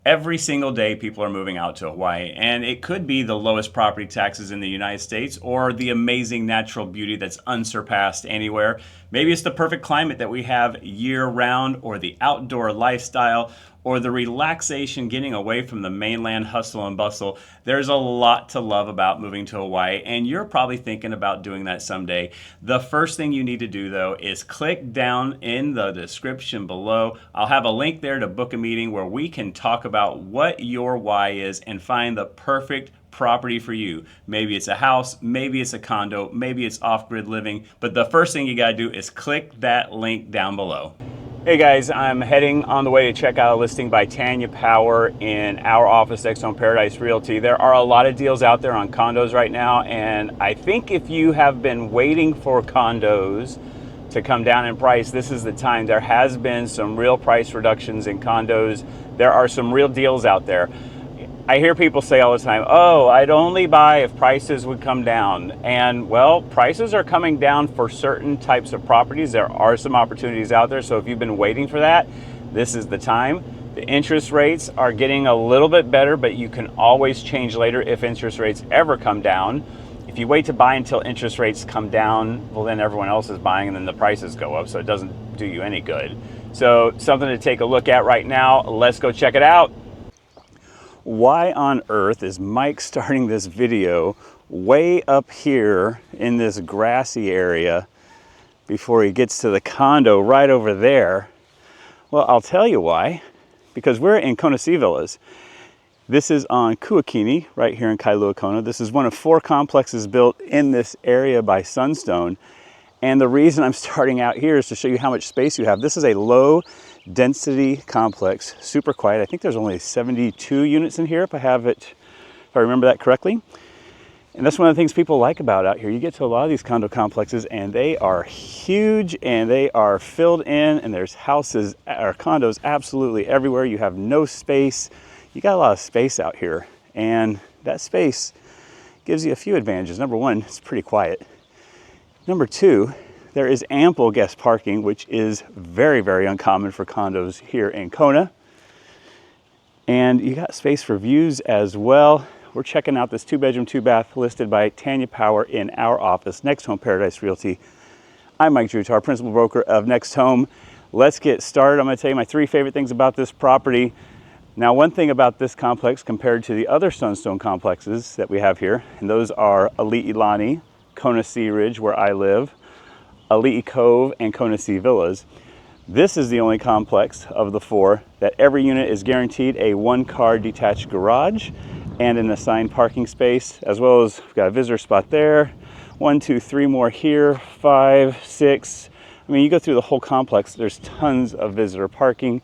Every single day, people are moving out to Hawaii, and it could be the lowest property taxes in the United States or the amazing natural beauty that's unsurpassed anywhere. Maybe it's the perfect climate that we have year round, or the outdoor lifestyle, or the relaxation getting away from the mainland hustle and bustle. There's a lot to love about moving to Hawaii, and you're probably thinking about doing that someday. The first thing you need to do, though, is click down in the description below. I'll have a link there to book a meeting where we can talk about what your why is and find the perfect property for you. Maybe it's a house, maybe it's a condo, maybe it's off-grid living, but the first thing you gotta do is click that link down below. Hey guys, I'm heading on the way to check out a listing by Tanya Power in our office, Next Home Paradise Realty. There are a lot of deals out there on condos right now, and I think if you have been waiting for condos to come down in price, this is the time. There has been some real price reductions in condos. There are some real deals out there. I hear people say all the time, oh, I'd only buy if prices would come down. And well, prices are coming down for certain types of properties. There are some opportunities out there. So if you've been waiting for that, this is the time. The interest rates are getting a little bit better, but you can always change later if interest rates ever come down. If you wait to buy until interest rates come down, well, then everyone else is buying and then the prices go up. So it doesn't do you any good. So something to take a look at right now. Let's go check it out. Why on earth is Mike starting this video way up here in this grassy area before he gets to the condo right over there? Well, I'll tell you why. Because we're in Kona Sea Villas. This is on Kuakini, right here in Kailua Kona. This is one of 4 complexes built in this area by Sunstone. And the reason I'm starting out here is to show you how much space you have. This is a low density complex, super quiet. I think there's only 72 units in here if I remember that correctly. And that's one of the things people like about out here. You get to a lot of these condo complexes and they are huge and they are filled in, and there's houses or condos absolutely everywhere. You have no space. You got a lot of space out here, and that space gives you a few advantages. Number one, it's pretty quiet. Number two, there is ample guest parking, which is very, very uncommon for condos here in Kona. And you got space for views as well. We're checking out this 2-bedroom, 2-bath listed by Tanya Power in our office, Next Home Paradise Realty. I'm Mike Drutar, principal broker of Next Home. Let's get started. I'm going to tell you my 3 favorite things about this property. Now, one thing about this complex compared to the other Sunstone complexes that we have here, and those are Ali'i, Kona Sea Ridge, where I live, Ali'i Cove, and Kona Sea Villas. This is the only complex of the 4 that every unit is guaranteed a 1-car detached garage and an assigned parking space, as well as we've got a visitor spot there. 1, 2, 3 more here, 5, 6. I mean, you go through the whole complex, there's tons of visitor parking.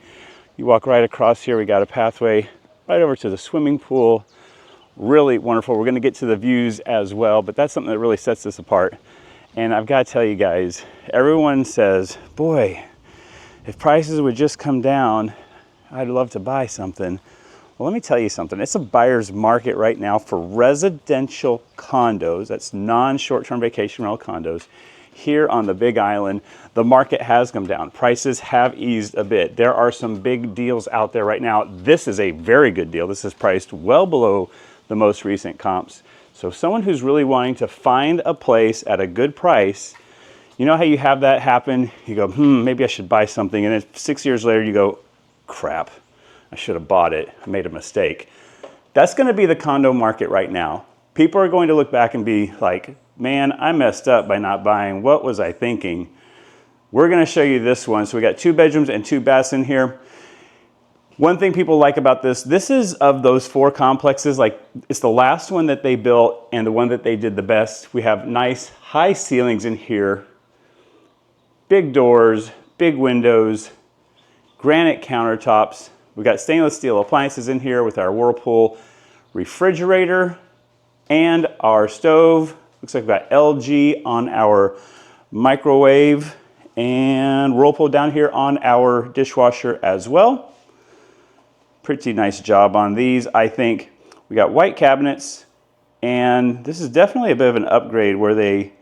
You walk right across here, we got a pathway right over to the swimming pool. Really wonderful. We're going to get to the views as well, but that's something that really sets this apart. And I've got to tell you guys, everyone says, boy, if prices would just come down, I'd love to buy something. Well, let me tell you something. It's a buyer's market right now for residential condos. That's non-short-term vacation rental condos. Here on the Big Island, the market has come down. Prices have eased a bit. There are some big deals out there right now. This is a very good deal. This is priced well below the most recent comps. So someone who's really wanting to find a place at a good price, you know how you have that happen? You go, maybe I should buy something. And then 6 years later, you go, crap, I should have bought it. I made a mistake. That's going to be the condo market right now. People are going to look back and be like, man, I messed up by not buying. What was I thinking? We're going to show you this one. So we got 2 bedrooms and 2 baths in here. One thing people like about this is of those 4 complexes, like it's the last one that they built and the one that they did the best. We have nice high ceilings in here, big doors, big windows, granite countertops. We've got stainless steel appliances in here with our Whirlpool refrigerator and our stove. Looks like we've got LG on our microwave and Whirlpool down here on our dishwasher as well. Pretty nice job on these, I think. We got white cabinets, and this is definitely a bit of an upgrade where they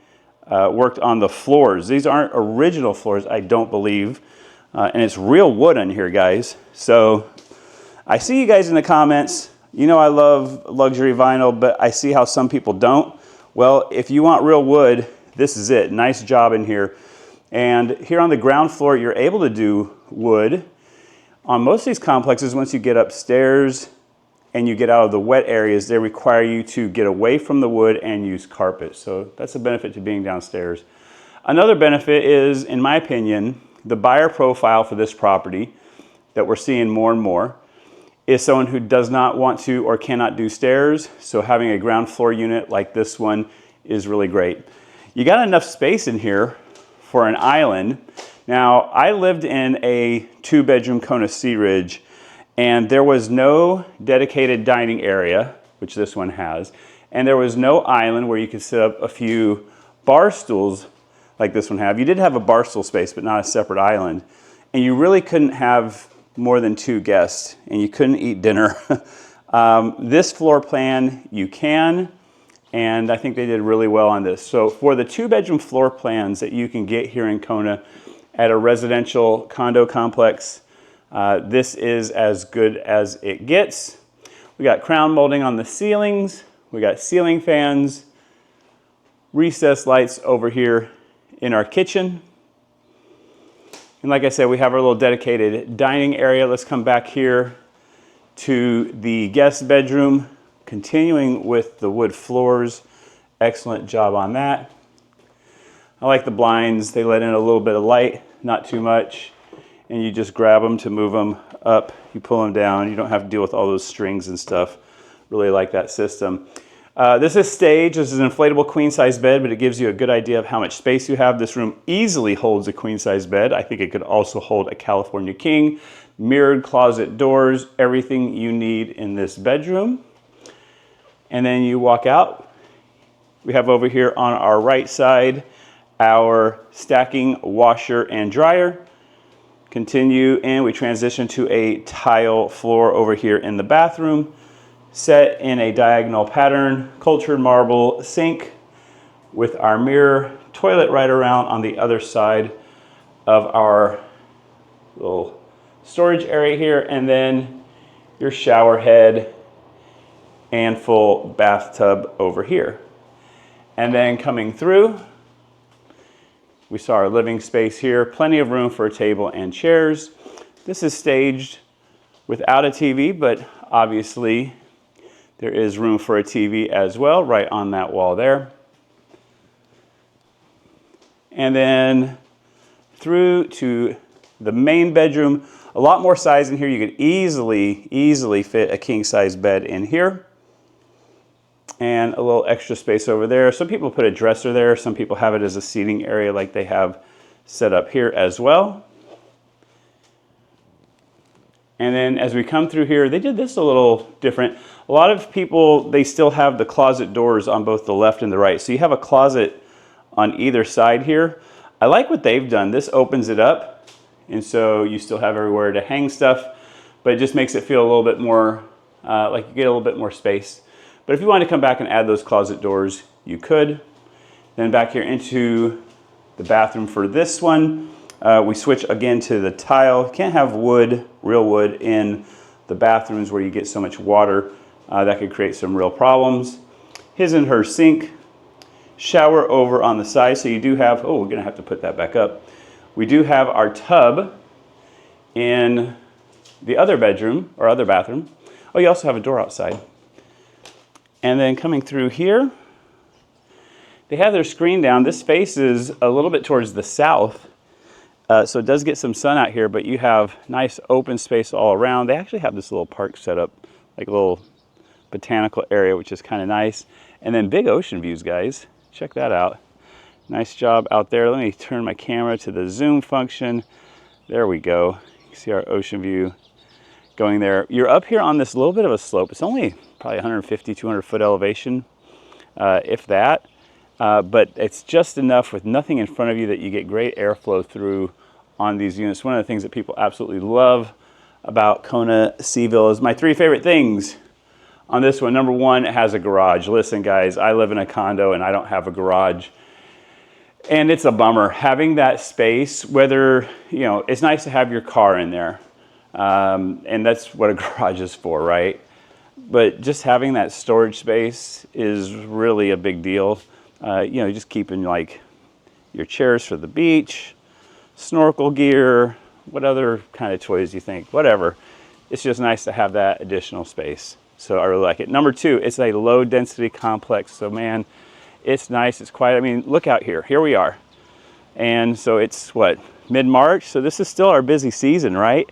worked on the floors. These aren't original floors, I don't believe, and it's real wood in here, guys. So I see you guys in the comments. You know I love luxury vinyl, but I see how some people don't. Well, if you want real wood, this is it. Nice job in here. And here on the ground floor, you're able to do wood. On most of these complexes, once you get upstairs and you get out of the wet areas, they require you to get away from the wood and use carpet. So that's a benefit to being downstairs. Another benefit is, in my opinion, the buyer profile for this property that we're seeing more and more is someone who does not want to or cannot do stairs. So having a ground floor unit like this one is really great. You got enough space in here for an island. Now, I lived in a 2-bedroom Kona Sea Ridge, and there was no dedicated dining area, which this one has, and there was no island where you could set up a few bar stools like this one have. You did have a bar stool space, but not a separate island. And you really couldn't have more than 2 guests, and you couldn't eat dinner. This floor plan, you can, and I think they did really well on this. So for the 2-bedroom floor plans that you can get here in Kona at a residential condo complex, this is as good as it gets. We got crown molding on the ceilings. We got ceiling fans, recessed lights over here in our kitchen. And like I said, we have our little dedicated dining area. Let's come back here to the guest bedroom, continuing with the wood floors. Excellent job on that. I like the blinds. They let in a little bit of light, not too much. And you just grab them to move them up. You pull them down. You don't have to deal with all those strings and stuff. Really like that system. This is staged. This is an inflatable queen-size bed, but it gives you a good idea of how much space you have. This room easily holds a queen-size bed. I think it could also hold a California king. Mirrored closet doors, everything you need in this bedroom. And then you walk out. We have over here on our right side our stacking washer and dryer. Continue, and we transition to a tile floor over here in the bathroom, set in a diagonal pattern, cultured marble sink with our mirror, toilet right around on the other side of our little storage area here, and then your shower head and full bathtub over here. And then coming through, we saw our living space here, plenty of room for a table and chairs. This is staged without a TV, but obviously there is room for a TV as well, right on that wall there. And then through to the main bedroom, a lot more size in here. You could easily fit a king-size bed in here. And a little extra space over there. Some people put a dresser there. Some people have it as a seating area like they have set up here as well. And then as we come through here, they did this a little different. A lot of people, they still have the closet doors on both the left and the right. So you have a closet on either side here. I like what they've done. This opens it up, and so you still have everywhere to hang stuff, but it just makes it feel a little bit more, like you get a little bit more space. But if you want to come back and add those closet doors, you could. Then back here into the bathroom for this one, we switch again to the tile. You can't have wood, real wood, in the bathrooms where you get so much water. That could create some real problems. His and her sink, shower over on the side. So you do have, oh, we're going to have to put that back up. We do have our tub in the other bedroom, or other bathroom. Oh, you also have a door outside. And then coming through here, they have their screen down. This faces a little bit towards the south, so it does get some sun out here, but you have nice open space all around. They actually have this little park set up, like a little botanical area, which is kind of nice. And then big ocean views, guys. Check that out. Nice job out there. Let me turn my camera to the zoom function. There we go. You can see our ocean view going there. You're up here on this little bit of a slope. It's only probably 150, 200 foot elevation, if that. But it's just enough with nothing in front of you that you get great airflow through on these units. One of the things that people absolutely love about Kona Sea Villas. My 3 favorite things on this one. Number 1, it has a garage. Listen, guys, I live in a condo and I don't have a garage. And it's a bummer. Having that space, whether, you know, it's nice to have your car in there. And that's what a garage is for, right? But just having that storage space is really a big deal. You know, just keeping like your chairs for the beach, snorkel gear, what other kind of toys you think, whatever. It's just nice to have that additional space. So I really like it. Number two, it's a low density complex. So man, it's nice, it's quiet. I mean, look out here, here we are. And so it's what, mid-March? So this is still our busy season, right?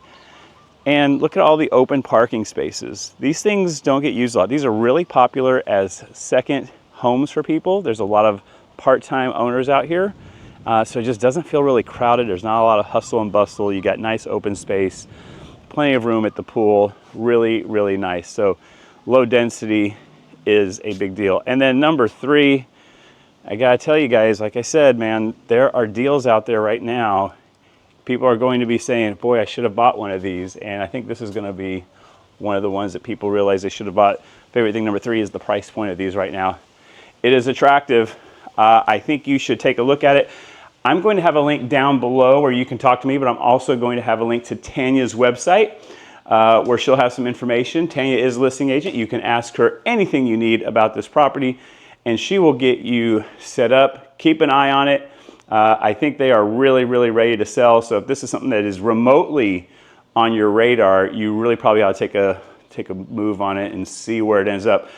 And look at all the open parking spaces. These things don't get used a lot. These are really popular as second homes for people. There's a lot of part-time owners out here. So it just doesn't feel really crowded. There's not a lot of hustle and bustle. You got nice open space, plenty of room at the pool. Really, really nice. So low density is a big deal. And then number three, I gotta tell you guys, like I said, man, there are deals out there right now. People are going to be saying, boy, I should have bought one of these. And I think this is gonna be one of the ones that people realize they should have bought. Favorite thing number three is the price point of these right now. It is attractive. I think you should take a look at it. I'm going to have a link down below where you can talk to me, but I'm also going to have a link to Tanya's website where she'll have some information. Tanya is a listing agent. You can ask her anything you need about this property and she will get you set up. Keep an eye on it. I think they are really, really ready to sell. So if this is something that is remotely on your radar, you really probably ought to take a move on it and see where it ends up.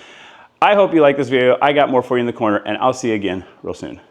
I hope you like this video. I got more for you in the corner and I'll see you again real soon.